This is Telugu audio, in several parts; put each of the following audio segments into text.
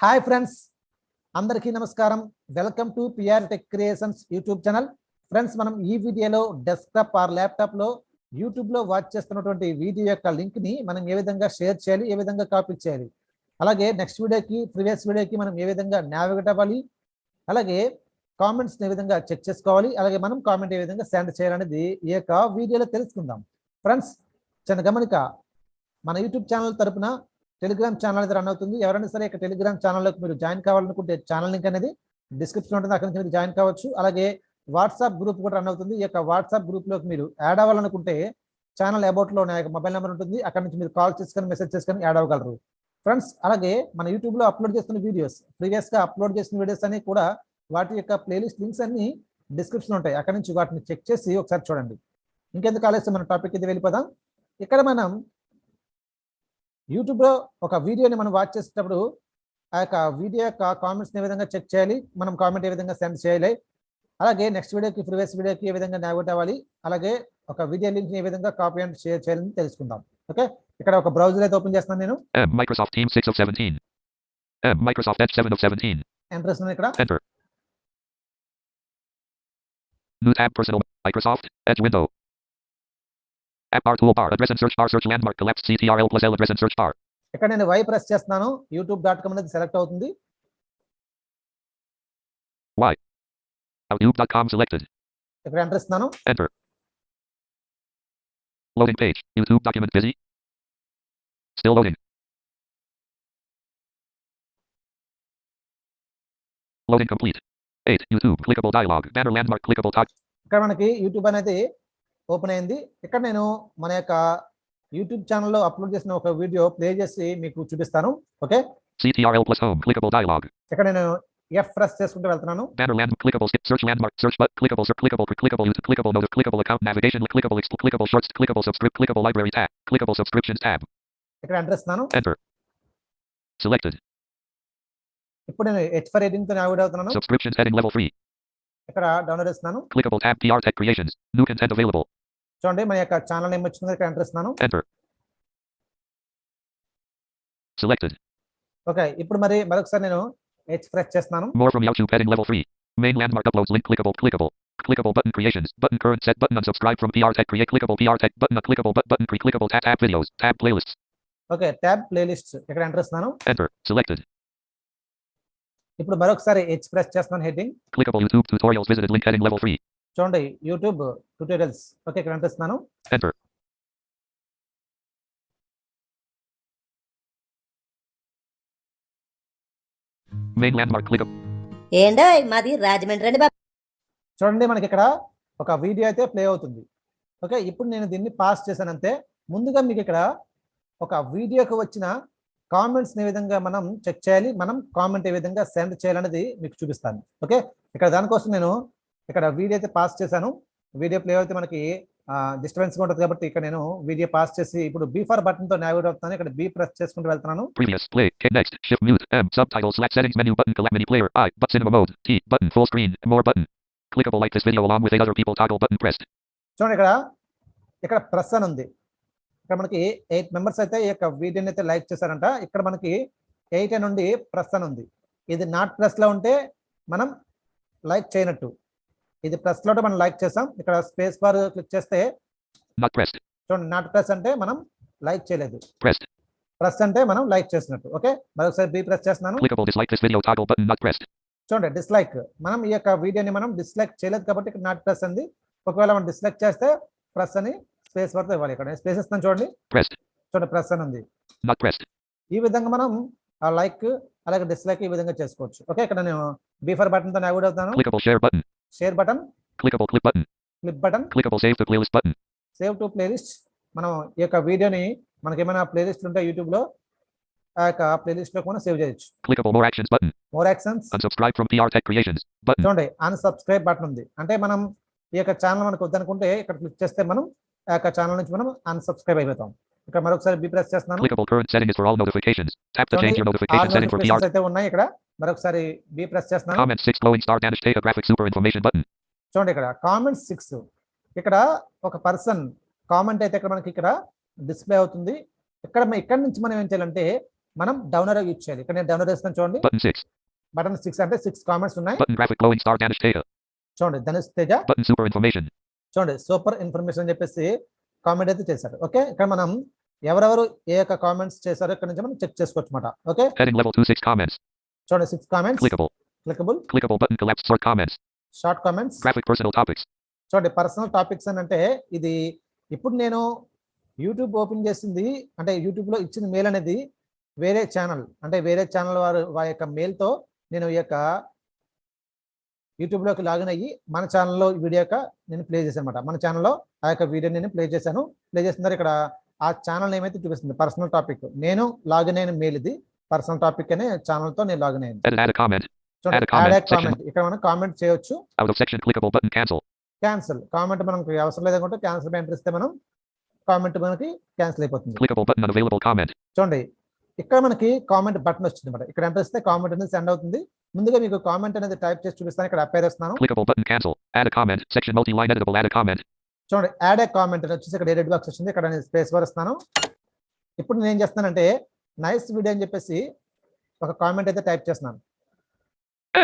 హాయ్ ఫ్రెండ్స్, అందరికీ నమస్కారం. Welcome to PR tech creations YouTube channel. Friends, మనం ఈ వీడియోలో డెస్క్టాప్ ఆర్ ల్యాప్టాప్లో యూట్యూబ్లో వాచ్ చేస్తున్నటువంటి వీడియో యొక్క లింక్ని మనం ఏ విధంగా షేర్ చేయాలి, ఏ విధంగా కాపీ చేయాలి, అలాగే నెక్స్ట్ వీడియోకి ప్రీవియస్ వీడియోకి మనం ఏ విధంగా నావిగేట్ అవ్వాలి, అలాగే కామెంట్స్ని ఏ విధంగా చెక్ చేసుకోవాలి, అలాగే మనం కామెంట్ ఏ విధంగా సెండ్ చేయాలనేది ఈ యొక్క వీడియోలో తెలుసుకుందాం. ఫ్రెండ్స్, చిన్న గమనిక, మన యూట్యూబ్ ఛానల్ తరపున టెలిగ్రామ్ ఛానల్ అయితే రన్ అవుతుంది. ఎవరైనా సరే ఇక టెలిగ్రామ్ ఛానల్లోకి మీరు జాయిన్ కావాలనుకుంటే ఛానల్ లింక్ అనేది డిస్క్రిప్షన్ ఉంటుంది, అక్కడి నుంచి మీరు జాయిన్ కావచ్చు. అలాగే వాట్సాప్ గ్రూప్ కూడా రన్ అవుతుంది. ఈ యొక్క వాట్సాప్ గ్రూప్లోకి మీరు యాడ్ అవ్వాలనుకుంటే ఛానల్ అబౌట్లో నా యొక్క మొబైల్ నెంబర్ ఉంటుంది, అక్కడ నుంచి మీరు కాల్ చేసుకొని మెసేజ్ చేసుకొని యాడ్ అవ్వగలరు. ఫ్రెండ్స్, అలాగే మన యూట్యూబ్లో అప్లోడ్ చేస్తున్న వీడియోస్, ప్రీవియస్గా అప్లోడ్ చేసిన వీడియోస్ అన్ని కూడా వాటి యొక్క ప్లేలిస్ట్ లింక్స్ అన్ని డిస్క్రిప్షన్ ఉంటాయి, అక్కడ నుంచి వాటిని చెక్ చేసి ఒకసారి చూడండి. ఇంకెందుకు ఆలస్యం, మన టాపిక్ ఇది వెళ్ళిపోదాం. ఇక్కడ మనం యూట్యూబ్లో ఒక వీడియోని మనం వాచ్ చేసేటప్పుడు ఆ యొక్క వీడియో యొక్క కామెంట్స్ని ఏ విధంగా చెక్ చేయాలి, మనం కామెంట్ ఏ విధంగా సెండ్ చేయాలి, అలాగే నెక్స్ట్ వీడియోకి ప్రీవియస్ వీడియోకి ఏ విధంగా నావిగేట్ అవ్వాలి, అలాగే ఒక వీడియో లింక్ని ఏ విధంగా కాపీ అండ్ షేర్ చేయాలని తెలుసుకుందాం. ఓకే, ఇక్కడ ఒక బ్రౌజర్ అయితే ఓపెన్ చేస్తున్నాను నేను. Microsoft Teams 6 of 17. Microsoft Edge 7 of 17. Enter చేస్తున్నాను ఇక్కడ. Enter. New tab, personal, Microsoft Edge window. App bar toolbar, address and search bar, search landmark, collapsed CTRL+L, address and search bar. ఇక్కడ నేను వై ప్రెస్ చేస్తున్నాను, youtube.com అనేది సెలెక్ట్ అవుతుంది. Y. Outube.com selected. ఇక్కడ ఎంటర్ ఇస్తున్నాను. Enter. Loading page. YouTube document busy. Still loading. Loading complete. 8. YouTube clickable dialog. Banner landmark clickable tag. ఇక్కడ మనకి యూట్యూబ్ అనేది ఓపెన్ అయింది. ఇక్కడ నేను మన యొక్క యూట్యూబ్ ఛానల్లో అప్లోడ్ చేసిన ఒక వీడియో ప్లే చేసి మీకు చూపిస్తాను. Okay, CTRL+Home clickable dialog. ఇక్కడ నేను ఎఫ్ ప్రెస్ చేసుకుంటూ వెళ్తున్నాను. Banner land clickable skip search landmark search but clickable search clickable clickable YouTube clickable note clickable account navigation clickable clickable shorts clickable subscript clickable library tab clickable subscriptions tab. ఇక్కడ ఎంటర్ ఇస్తున్నాను. Enter. Selected. ఇప్పుడు నేను హెచ్ ఫర్ ఎడిటింగ్ తో నావిగేట్ అవుతున్నాను. Subscriptions heading level 3. ఇక్కడ డౌన్లోడ్ చేస్తున్నాను. Clickable tab PR Tech Creations. New content available. చూడండి, మన యొక్క ఛానల్ నేమ్ వచ్చింది, ఇక్కడ ఎంటర్ ఇస్తున్నాను. Enter. Selected. ఓకే, ఇప్పుడు మరొకసారి నేను హెచ్ ప్రెస్ చేస్తున్నాను. More from YouTube heading level 3. Main landmark uploads link clickable button creations button current set button unsubscribe from PR Tech create clickable PR Tech button clickable button clickable tab videos tab playlists. Okay, tab playlist ఇక్కడ ఎంటర్ ఇస్తున్నాను. Enter. Selected. ఇప్పుడు మరొకసారి హెచ్ ప్రెస్ చేస్తున్నాను. Heading clickable YouTube tutorials visited link heading level 3. చూడండి, యూట్యూబ్ ట్యూటోరియల్స్. ఓకే, ఇక్కడ ఎంటర్ ఇస్తున్నాను. Enter. Main landmark clickable. ఏండో మాది రాజమండ్రి అండి బాబు. చూడండి, మనకి ఇక్కడ ఒక వీడియో అయితే ప్లే అవుతుంది. ఓకే, ఇప్పుడు నేను దీన్ని పాస్ చేశానంతే. ముందుగా మీకు ఇక్కడ ఒక వీడియోకి వచ్చిన కామెంట్స్ ఏ విధంగా మనం చెక్ చేయాలి, మనం కామెంట్ ఏ విధంగా సెండ్ చేయాలనేది మీకు చూపిస్తాను. ఓకే, ఇక్కడ దానికోసం నేను ఇక్కడ వీడియో అయితే పాస్ చేశాను. వీడియో ప్లే అయితే మనకి డిస్టర్బెన్స్గా ఉంటుంది కాబట్టి ఇక్కడ నేను వీడియో పాస్ చేసి ఇప్పుడు బీ ఫర్ బటన్తో నావిగేట్ అవుతాను. ఇక్కడ బీ press చేసుకుంటూ వెళ్తున్నాను. Previous play next shift mute subtitles select settings menu button collect mini player I but cinema mode T button full screen more button clickable like this video along with 8 other people toggle button pressed. చూడండి, ఇక్కడ ప్రెస్ అని ఉంది. ఇక్కడ మనకి 8 మెంబర్స్ అయితే ఈ యొక్క వీడియోని అయితే లైక్ చేశారంట. ఇక్కడ మనకి 8 నుండి ప్రెస్ అని ఉంది. ఇది నాట్ ప్రెస్ లో ఉంటే మనం లైక్ చేయనట్టు, ఇది ప్రెస్ లో మనం లైక్ చేసాం. ఇక్కడ స్పేస్ బార్ క్లిక్ చేస్తే not pressed. చూడండి, నాట్ ప్రెస్ అంటే మనం లైక్ చేయలేదు, pressed. ప్రెస్ అంటే మనం లైక్ చేసినట్టు. ఓకే, మరొకసారి బి ప్రెస్ చేస్తున్నాను. clickable dislike this video toggle button not pressed. చూడండి, డిస్లైక్, మనం ఈ యొక్క వీడియోని మనం డిస్లైక్ చేయలేదు కాబట్టి ఇక్కడ నాట్ ప్రెస్ అంది. ఒకవేళ మనం డిస్లైక్ చేస్తే ప్రెస్ అని స్పేస్ బార్ తో ఇవ్వాలి. ఇక్కడ స్పేస్ ఇస్తాను, చూడండి, pressed. చూడండి, ప్రెస్ అని ఉంది. not pressed. ఈ విధంగా మనం ఆ లైక్ అలాగే డిస్లైక్ ఈ విధంగా చేసుకోవచ్చు. ఓకే, ఇక్కడ నేను బీ ఫర్ బటన్ తో నావిగేట్ అవుతాను. clickable share button. Share button, clickable clip button. Clip button, clickable save to playlist button. Save to playlist. మనం ఈ యొక్క వీడియోని మనకి ఏమైనా ప్లేలిస్ట్ ఉంటే యూట్యూబ్ లో ఆ యొక్క ప్లేలిస్ట్ లో కూడా సేవ్ చేయొచ్చు. clickable more actions button. More actions. unsubscribe from PR Tech Creations button. చూడండి, అన్సబ్స్క్రైబ్ బటన్ ఉంది. అంటే మనం ఈ యొక్క ఛానల్ మనకు వద్దనుకుంటే ఇక్కడ క్లిక్ చేస్తే మనం ఆ యొక్క ఛానల్ నుంచి మనం అన్సబ్స్క్రైబ్ అయిపోతాం. ఇక్కడ మరొకసారి బి ప్రెస్ చేస్తున్నాను. clickable current setting is for all notifications. Tap to change your notification setting for PR. అయితే ఉన్నాయి. ఇక్కడ మరొకసారి బి ప్రెస్ చేస్తున్నాను. comment 6 glowing star Danish data graphic super information button. చూడండి, ఇక్కడ కామెంట్ 6, ఇక్కడ ఒక పర్సన్ కామెంట్ అయితే ఇక్కడ మనకి ఇక్కడ డిస్ప్లే అవుతుంది. ఇక్కడ నుంచి మనం ఏం చేయాలంటే మనం డౌన్ arrow యూజ్ చేయాలి. ఇక్కడ నేను డౌన్ arrow ఇస్తాను చూడండి. Button 6. బటన్ 6 అంటే 6 కామెంట్స్ ఉన్నాయి. Button graphic glowing star Danish Taya. చూడండి Dhanush Teja. Button super information. చూడండి సూపర్ ఇన్ఫర్మేషన్ అని చెప్పేసి కామెంట్ అయితే చేశారు. ఓకే, ఇక్కడ మనం ఎవరెవరు ఏ యొక్క కామెంట్స్ చేశారో ఇక్కడ నుంచి మనం చెక్ చేసుకోవచ్చు అన్నమాట. Okay, Heading level 2 6 comments. చూడండి 6 comments. Clickable. Clickable button collapsed sort comments. Short comments. Graphic personal topics. చూడండి పర్సనల్ టాపిక్స్ అని అంటే ఇది ఇప్పుడు నేను యూట్యూబ్ ఓపెన్ చేసింది అంటే యూట్యూబ్ లో ఇచ్చిన మెయిల్ అనేది వేరే ఛానల్ అంటే వేరే ఛానల్ వారి యొక్క మెయిల్తో నేను ఈ యొక్క యూట్యూబ్లోకి లాగిన్ అయ్యి మన ఛానల్లో వీడియో యొక్క నేను ప్లే చేశాను అనమాట. మన ఛానల్లో ఆ యొక్క వీడియో నేను ప్లే చేశాను. ప్లే చేస్తున్నారు ఇక్కడ ఆ ఛానల్ నేమ్ అయితే చూపిస్తుంది పర్సనల్ టాపిక్. నేను లాగిన్ అయిన మెయిల్ ఇది పర్సనల్ టాపిక్ అనే ఛానల్తో నేను లాగిన్ అయ్యాను. Add a comment. కామెంట్ ఇక్కడ మనం కామెంట్ చేయొచ్చు. Out of section clickable button cancel. Cancel comment మనకి అవసరం లేదనుకుంటే క్యాన్సిల్ ఎంటర్ ఇస్తే మనం కామెంట్ మనకి క్యాన్సిల్ అయిపోతుంది. Clickable button unavailable comment. చూడండి ఇక్కడ మనకి కామెంట్ బటన్ వచ్చింది అనమాట. ఇక్కడ ఎంటర్ ఇస్తే కామెంట్ అనేది సెండ్ అవుతుంది. ముందుగా మీకు కామెంట్ అనేది టైప్ చేసి చూపిస్తాను. ఇక్కడ అపేర్ ఇస్తున్నాను. Clickable button cancel. Add a comment. Section multi-line editable. Add a comment. చూడండి యాడ్ ఏ కామెంట్ అని వచ్చేసి ఇక్కడ ఎడిట్ బాక్స్ వచ్చింది. ఇక్కడ నేను స్పేస్ బార్ ఇస్తాను. ఇప్పుడు నేను ఏం చేస్తానంటే నైస్ వీడియో అని చెప్పేసి ఒక కామెంట్ అయితే టైప్ చేస్తున్నాను.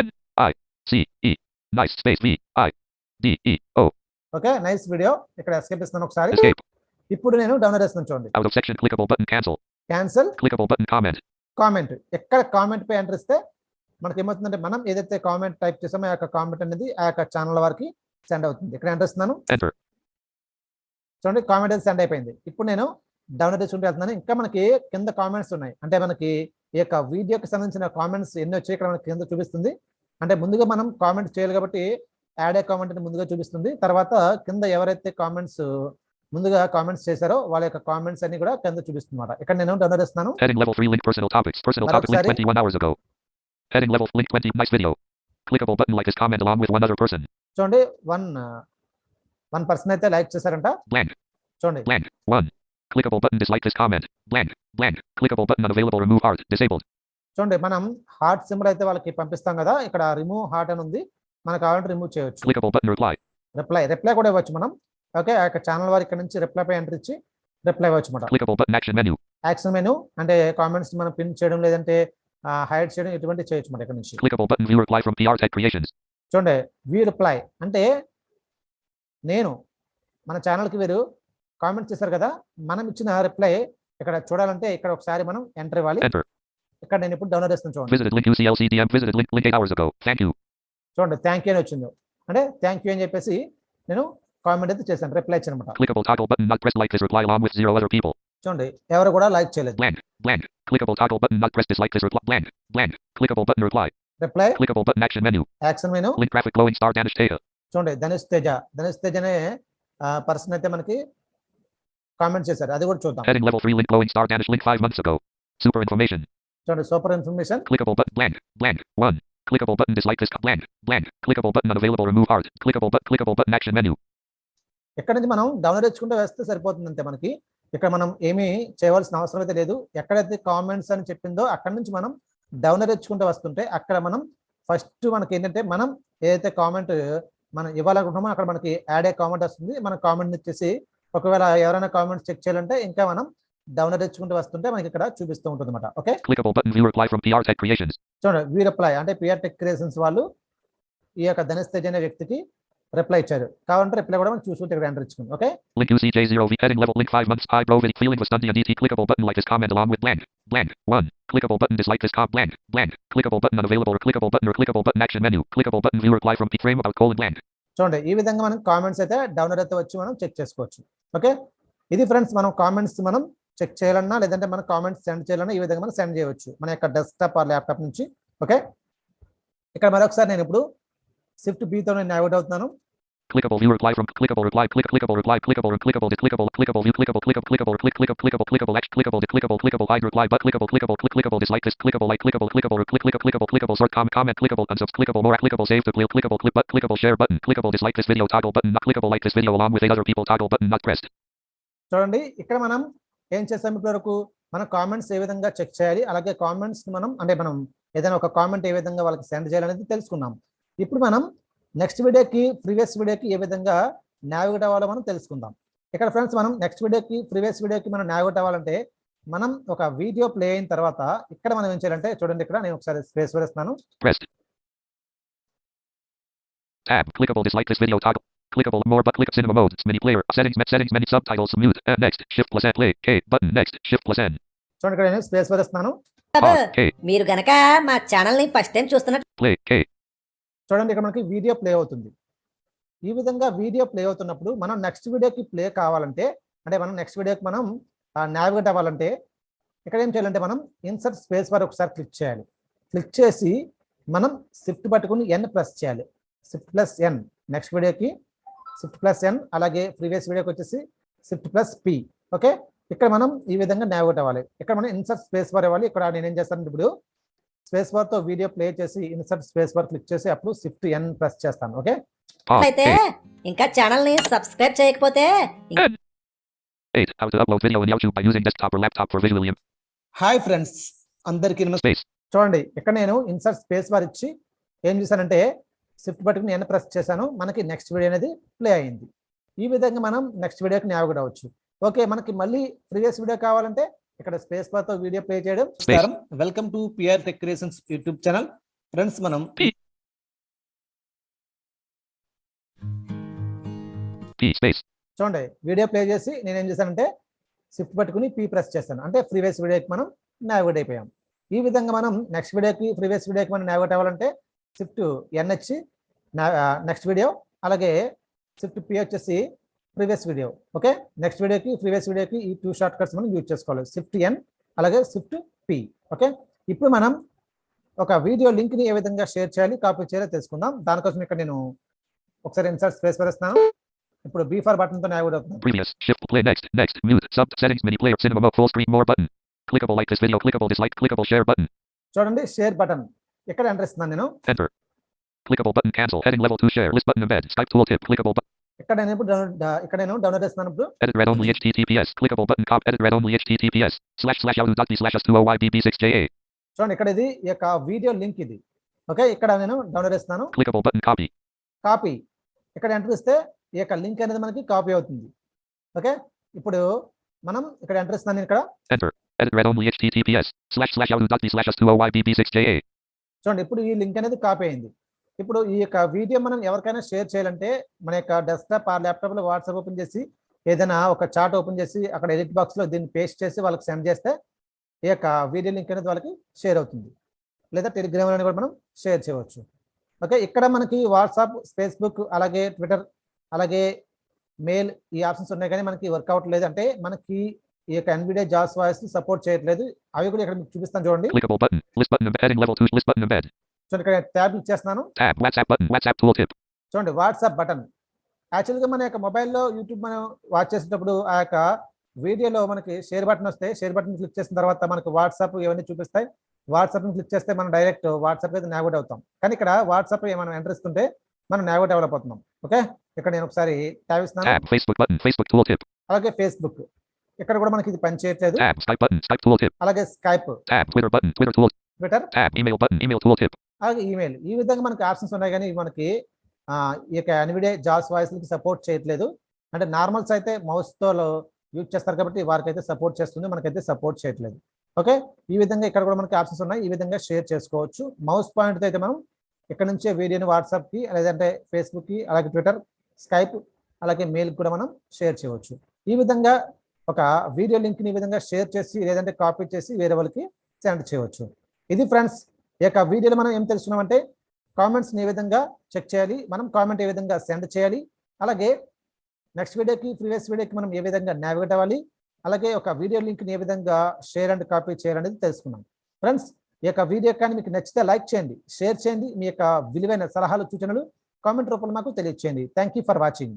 N-I-C-E. Nice space V-I-D-E-O. Okay, nice video. ఇక్కడ ఎస్కేప్ ఇస్తాను ఒకసారి. Escape. ఇప్పుడు నేను డౌన్లోడ్ చేస్తున్నాను చూడండి. Out of section clickable button cancel. Cancel. Clickable button comment. Comment. ఎక్కడ కామెంట్ పై ఎంటర్ ఇస్తే మనకి ఏమవుతుందంటే మనం ఏదైతే కామెంట్ టైప్ చేసామో ఆ యొక్క కామెంట్ అనేది ఆ యొక్క ఛానల్ వారికి సెండ్ అవుతుంది. ఇక్కడ ఎంటర్ ఇస్తున్నాను. Enter. చూడండి కామెంట్ అయితే సెండ్ అయిపోయింది. ఇప్పుడు నేను డౌన్లోడ్ చేసుకుంటూ వెళ్తున్నాను. ఇంకా మనకి కింద కామెంట్స్ ఉన్నాయి. అంటే మనకి ఈ యొక్క వీడియోకి సంబంధించిన కామెంట్స్ ఎన్ని వచ్చాయి ఇక్కడ మనకి కింద చూపిస్తుంది. అంటే ముందుగా మనం కామెంట్ చేయాలి కాబట్టి యాడ్ ఏ కామెంట్ అని ముందుగా చూపిస్తుంది. తర్వాత కింద ఎవరైతే కామెంట్స్ ముందుగా కామెంట్స్ చేశారో వాళ్ళ యొక్క కామెంట్స్ అన్ని కూడా కింద చూపిస్తున్నమాట. ఇక్కడ నేను డౌన్లోడ్ చేస్తున్నాను. Heading level 3 link personal topics. Personal topic link 21 hours ago. Heading level link 20 nice video. Clickable button like this comment along with one other person. చూడండి వన్ పర్సన్ అయితే లైక్ చేశారంట. Blank. చూడండి Blank. 1. Clickable button dislike this comment. Blank. Blank. Clickable button unavailable remove heart disabled. చూడండి మనం హార్ట్ సింబల్ అయితే వాళ్ళకి పంపిస్తాం కదా. ఇక్కడ రిమూవ్ హార్ట్ అని ఉంది. మనకు కావాలంటే రిమూవ్ చేయొచ్చు. Clickable button reply. రిప్లై కూడా ఇవ్వచ్చు మనం. ఓకే, ఆ యొక్క ఛానల్ వారి ఇక్కడ నుంచి రిప్లై పై ఎంటర్ ఇచ్చి రిప్లై ఇవ్వచ్చు అన్నమాట. Clickable button action menu. Action menu అంటే కామెంట్స్ మనం పిన్ చేయడం లేదంటే హైడ్ చేయడం ఇటువంటి చేయొచ్చు అన్నమాట ఇక్కడ నుంచి. Clickable button view reply from PR Tech Creations. చూడండి వ్యూ రిప్లై అంటే నేను మన ఛానల్కి వీరు కామెంట్ చేశారు కదా, మనం ఇచ్చిన రిప్లై ఇక్కడ చూడాలంటే ఇక్కడ ఒకసారి మనం ఎంటర్ ఇవ్వాలి. Enter. ఇక్కడ నేను ఇప్పుడు డౌన్లోడ్ చేస్తాను చూడండి. Visited link UCLCDM visited link 8 hours ago. Thank you. చూడండి థ్యాంక్ యూ అని వచ్చింది. అంటే థ్యాంక్ యూ అని చెప్పేసి నేను కామెంట్ అయితే చేశాను, రిప్లై ఇచ్చాను అనమాట. Clickable toggle button not pressed like this reply along with 0 other people. చూడండి ఎవరు కూడా లైక్ చేయలేదు. Blank. Blank. Clickable toggle button not pressed dislike this reply. Blank. Blank. Clickable button reply. Reply. Clickable button action menu. Action menu. Link graphic glowing star Danish Taya. చూడండి ధనుష్ తేజ అనే పర్సన్ అయితే మనకి కామెంట్ చేశారు, అది కూడా చూద్దాం. Heading level 3 link glowing star Danish link 5 months ago. Super information. చూడండి super information. Clickable button blank. Blank. 1. Clickable button dislike this blank. Blank. Clickable button unavailable remove heart. Clickable button action menu. ఇక్కడ నుంచి మనం డౌన్లోడ్ చేసుకుంటే వేస్తే సరిపోతుంది అంతే. మనకి ఇక్కడ మనం ఏమీ చేయవలసిన అవసరం అయితే లేదు. ఎక్కడైతే కామెంట్స్ అని చెప్పిందో అక్కడ నుంచి మనం డౌన్లోడ్ తెచ్చుకుంటూ వస్తుంటే అక్కడ మనం ఫస్ట్ మనకి ఏంటంటే మనం ఏదైతే కామెంట్ మనం ఇవ్వాలనుకుంటున్నామో అక్కడ మనకి యాడ్ ఏ కామెంట్ వస్తుంది. మన కామెంట్ ఇచ్చేసి ఒకవేళ ఎవరైనా కామెంట్స్ చెక్ చేయాలంటే ఇంకా మనం డౌన్లోడ్ తెచ్చుకుంటూ వస్తుంటే మనకి ఇక్కడ చూపిస్తూ ఉంటుంది అనమాట. Okay, Clickable button view reply from PR Tech Creations. చూడండి వ్యూ రిప్లై అంటే PR Tech Creations వాళ్ళు ఈ యొక్క ధనుష్ తేజ్ అనే వ్యక్తికి రిప్లై ఇచ్చారు. కావాలంటే రిప్లై కూడా మనం చూసుకుంటే ఇక్కడ ఎంటర్ ఇచ్చుకుంది. Okay, Link UCJ0V heading level link 5 months high bro feeling was stunned DT clickable button like this comment along with blank. Blank. 1. Clickable button dislike this blank. Blank. Clickable button unavailable or clickable button action menu. Clickable button view reply from frame about colon blank. చూడండి ఈ విధంగా మనం కామెంట్స్ అయితే డౌన్లోడ్ అయితే వచ్చి మనం చెక్ చేసుకోవచ్చు. ఓకే, ఇది ఫ్రెండ్స్ మనం కామెంట్స్ మనం చెక్ చేయాలన్నా లేదంటే మన కామెంట్స్ సెండ్ చేయాలన్నా ఈ విధంగా మనం సెండ్ చేయవచ్చు మన యొక్క డెస్క్టాప్ ఆర్ ల్యాప్టాప్ నుంచి. ఓకే, ఇక్కడ మరొకసారి నేను ఇప్పుడు Shift B తో నేను నావిగేట్ అవుతున్నాను. Clickable view reply from clickable reply clickable reply clickable view clickable view clickable action clickable hide reply but clickable dislike this clickable like clickable sort comment clickable unsubs clickable more clickable save to clickable clip but clickable share button clickable dislike this video toggle button not clickable like this video along with 8 other people toggle button not pressed. చూడండి ఇక్కడ మనం ఏం చేసాం ఇప్పటివరకు మన కామెంట్స్ ఏ విధంగా చెక్ చేయాలి, అలాగే కామెంట్స్ మనం అంటే మనం ఏదైనా ఒక కామెంట్ ఏ విధంగా వాళ్ళకి సెండ్ చేయాలనేది తెలుసుకున్నాం. ఇప్పుడు మనం నెక్స్ట్ వీడియోకి ప్రీవియస్ వీడియోకి ఏ విధంగా నావిగేట్ అవ్వాలో మనం తెలుసుకుందాం. ఇక్కడ ఫ్రెండ్స్ మనం నెక్స్ట్ వీడియోకి ప్రీవియస్ వీడియోకి మనం నావిగేట్ అవ్వాలంటే మనం ఒక వీడియో ప్లే అయిన తర్వాత ఇక్కడ మనం ఏం చేయాలంటే చూడండి, ఇక్కడ నేను ఒకసారి స్పేస్ వేస్తున్నాను. Pressed. Tab. Clickable. Dislike this video. Toggle. Clickable. More. But click cinema mode. Mini player. Settings. Settings. Menu. Subtitles. Mute. Next. Shift plus N. Play. K. Button. Next. Shift plus N. చూడండి, ఇక్కడ నేను స్పేస్ వేస్తున్నాను. బాబు Pause. K. మీరు గనక మా ఛానల్ ని ఫస్ట్ టైం చూస్తున్నట్టు Play. K. చూడండి, ఇక్కడ మనకి వీడియో ప్లే అవుతుంది. ఈ విధంగా వీడియో ప్లే అవుతున్నప్పుడు మనం నెక్స్ట్ వీడియోకి ప్లే కావాలంటే, అంటే మనం నెక్స్ట్ వీడియోకి మనం నావిగేట్ అవ్వాలంటే ఇక్కడ ఏం చేయాలంటే మనం ఇన్సర్ట్ స్పేస్ బార్ ఒకసారి క్లిక్ చేయాలి. క్లిక్ చేసి మనం షిఫ్ట్ పట్టుకుని ఎన్ ప్రెస్ చేయాలి. షిఫ్ట్ ప్లస్ ఎన్ నెక్స్ట్ వీడియోకి, షిఫ్ట్ ప్లస్ ఎన్ అలాగే ప్రీవియస్ వీడియోకి వచ్చేసి షిఫ్ట్ ప్లస్ పి. ఓకే, ఇక్కడ మనం ఈ విధంగా నావిగేట్ అవ్వాలి. ఇక్కడ మనం ఇన్సర్ట్ స్పేస్ బార్ ఇవ్వాలి. ఇక్కడ నేను ఏం చేస్తాను, ఇప్పుడు స్పేస్ బార్ తో వీడియో ప్లే చేసి ఇన్సర్ట్ స్పేస్ బార్ క్లిక్ చేసి అప్పుడు షిఫ్ట్ ఎన్ ప్రెస్ చేస్తాను. Okay, Pause. అయితే K. ఇంకా ఛానల్ ని సబ్స్క్రైబ్ చేయకపోతే 8. How to upload video in YouTube by using desktop or laptop for visually. Hi friends, అందరికీ నమస్తే. Space. చూడండి, ఇక్కడ నేను ఇన్సర్ట్ స్పేస్ బార్ ఇచ్చి ఏం చేశానంటే షిఫ్ట్ పట్టుకుని ఎన్ ప్రెస్ చేశాను. మనకి నెక్స్ట్ వీడియో అనేది ప్లే అయింది. ఈ విధంగా మనం నెక్స్ట్ వీడియోకి నావిగేట్ అవ్వచ్చు. ఓకే, మనకి మళ్ళీ ప్రీవియస్ వీడియో కావాలంటే ఇక్కడ స్పేస్ బార్ తో వీడియో ప్లే చేయడం. నమస్కారం, welcome to PR tech creations YouTube channel. Friends, మనం P. Space. చూడండి, వీడియో ప్లే చేసి నేను ఏం చేశానంటే షిఫ్ట్ పట్టుకుని పీ ప్రెస్ చేస్తాను. అంటే ప్రీవియస్ వీడియోకి మనం నావిగేట్ అయిపోయాం. ఈ విధంగా మనం నెక్స్ట్ వీడియోకి ప్రీవియస్ వీడియోకి మనం నావిగేట్ అవ్వాలంటే షిఫ్ట్ ఎన్ వచ్చి నెక్స్ట్ వీడియో, అలాగే షిఫ్ట్ పి వచ్చేసి ప్రీవియస్ వీడియో. ఓకే, నెక్స్ట్ వీడియోకి ప్రీవియస్ వీడియోకి ఈ 2 షార్ట్ కట్స్ మనం యూజ్ చేసుకోవాలి. షిఫ్ట్ ఎన్ అలాగే షిఫ్ట్ పి. ఓకే, ఇప్పుడు మనం ఒక వీడియో లింక్ ని ఏ విధంగా షేర్ చేయాలి, కాపీ చేయాలో తెలుసుకుందాం. దానికోసం ఇక్కడ నేను ఒకసారి ఇన్సర్ట్ స్పేస్ వేస్తాను. ఇప్పుడు బీ ఫర్ బటన్ తో నావిగేట్ అవుతుంది. Previous. Shift. Play. Next. Next. Mute. Sub. Settings. Mini player. Cinema mode. Full screen. More button. Clickable. Like this video. Clickable. Dislike. Clickable. Share button. చూడండి, షేర్ బటన్ ఇక్కడ ఎంటర్ ఇస్తున్నాను నేను. Enter. Clickable button. Cancel. Heading level 2. Share. List button. Embed. Skype tooltip. Clickable button. ఇక్కడ నేను ఇప్పుడు డౌన్లోడ్ చేస్తున్నాను. ఇప్పుడు Edit read only HTTPS. Clickable button. Cop. Edit read only HTTPS. //yahoo.me/s2oybb6ja. చూడండి, ఇక్కడ ఇది ఈ యొక్క వీడియో లింక్ ఇది. ఓకే, ఇక్కడ నేను డౌన్లోడ్ చేస్తున్నాను. Clickable button. Copy. కాపీ ఇక్కడ ఎంటర్ ఇస్తే ఈ యొక్క లింక్ అనేది మనకి కాపీ అవుతుంది. ఓకే, ఇప్పుడు మనం ఇక్కడ ఎంటర్ ఇస్తున్నాను. ఇక్కడ Enter. Edit read only HTTPS. //yahoo.me/s2oybb6ja. చూడండి, ఇప్పుడు ఈ లింక్ అనేది కాపీ అయింది. ఇప్పుడు ఈ యొక్క వీడియో మనం ఎవరికైనా షేర్ చేయాలంటే మన యొక్క డెస్క్టాప్ ఆ ల్యాప్టాప్ లో వాట్సాప్ ఓపెన్ చేసి ఏదైనా ఒక చాట్ ఓపెన్ చేసి అక్కడ ఎడిట్ బాక్స్ లో దీన్ని పేస్ట్ చేసి వాళ్ళకి సెండ్ చేస్తే ఈ యొక్క వీడియో లింక్ అనేది వాళ్ళకి షేర్ అవుతుంది. లేదా టెలిగ్రామ్ అని కూడా మనం షేర్ చేయవచ్చు. ఓకే, ఇక్కడ మనకి వాట్సాప్, ఫేస్బుక్, అలాగే ట్విట్టర్, అలాగే మెయిల్ ఈ ఆప్షన్స్ ఉన్నాయి, కానీ మనకి వర్కౌట్ లేదు. అంటే మనకి ఈ యొక్క NVDA జాస్ వాయిస్ సపోర్ట్ చేయట్లేదు. అవి కూడా ఇక్కడ మీకు చూపిస్తాను చూడండి. Clickable button. List button. Heading level 2. List button. Embed. చూడండి, ఇక్కడ ట్యాబ్ ఇచ్చేస్తున్నాను. Tab. WhatsApp button. WhatsApp tooltip. చూడండి, వాట్సాప్ బటన్. యాక్చువల్గా మన యొక్క మొబైల్లో యూట్యూబ్ మనం వాచ్ చేసేటప్పుడు ఆ యొక్క వీడియోలో మనకి షేర్ బటన్ వస్తే షేర్ బటన్ క్లిక్ చేసిన తర్వాత మనకు వాట్సాప్ ఇవన్నీ చూపిస్తాయి. వాట్సాప్ని క్లిక్ చేస్తే మనం డైరెక్ట్ వాట్సాప్ అయితే నావిగేట్ అవుతాం. కానీ ఇక్కడ వాట్సాప్ మనం ఎంటర్ ఇస్తుంటే మనం నావిగేట్ అవ్వలేకపోతున్నాం. ఓకే, ఇక్కడ నేను ఒకసారి ట్యాబ్ ఇస్తున్నాను. Tab. Facebook button. Facebook tooltip. అలాగే ఫేస్బుక్ ఇక్కడ కూడా మనకి ఇది పని చేయట్లేదు. Tab. Skype button. Skype tooltip. అలాగే Skype, Tab. Twitter button. Twitter tool. Twitter, Tab. Email button. Email tooltip. అలాగే ఈమెయిల్. ఈ విధంగా మనకి ఆప్షన్స్ ఉన్నాయి, కానీ మనకి ఈ యొక్క NVDA జాస్ వాయిస్ కి సపోర్ట్ చేయట్లేదు. అంటే నార్మల్స్ అయితే మౌస్ తో యూజ్ చేస్తారు కాబట్టి వారికి అయితే సపోర్ట్ చేస్తుంది, మనకైతే సపోర్ట్ చేయట్లేదు. ఓకే, ఈ విధంగా ఇక్కడ కూడా మనకి ఆప్షన్స్ ఉన్నాయి. ఈ విధంగా షేర్ చేసుకోవచ్చు. మౌస్ పాయింట్ అయితే మనం ఇక్కడ నుంచే వీడియోని వాట్సాప్ కి, లేదంటే ఫేస్బుక్ కి, అలాగే ట్విట్టర్, స్కైప్, అలాగే మెయిల్ కూడా మనం షేర్ చేయవచ్చు. ఈ విధంగా ఒక వీడియో లింక్ ని ఈ విధంగా షేర్ చేసి లేదంటే కాపీ చేసి వేరే వాళ్ళకి సెండ్ చేయవచ్చు. ఇది ఫ్రెండ్స్, ఈ యొక్క వీడియోలో మనం ఏం తెలుసుకున్నామంటే కామెంట్స్ ఏ విధంగా చెక్ చేయాలి, మనం కామెంట్ ఏ విధంగా సెండ్ చేయాలి, అలాగే నెక్స్ట్ వీడియోకి ప్రీవియస్ వీడియోకి మనం ఏ విధంగా నావిగేట్ అవ్వాలి, అలాగే ఒక వీడియో లింక్ని ఏ విధంగా షేర్ అండ్ కాపీ చేయాలనేది తెలుసుకున్నాం. ఫ్రెండ్స్, ఈ యొక్క వీడియో కానీ మీకు నచ్చితే లైక్ చేయండి, షేర్ చేయండి. మీ యొక్క విలువైన సలహాలు, సూచనలు కామెంట్ రూపంలో మాకు తెలియజేయండి. Thank you for watching.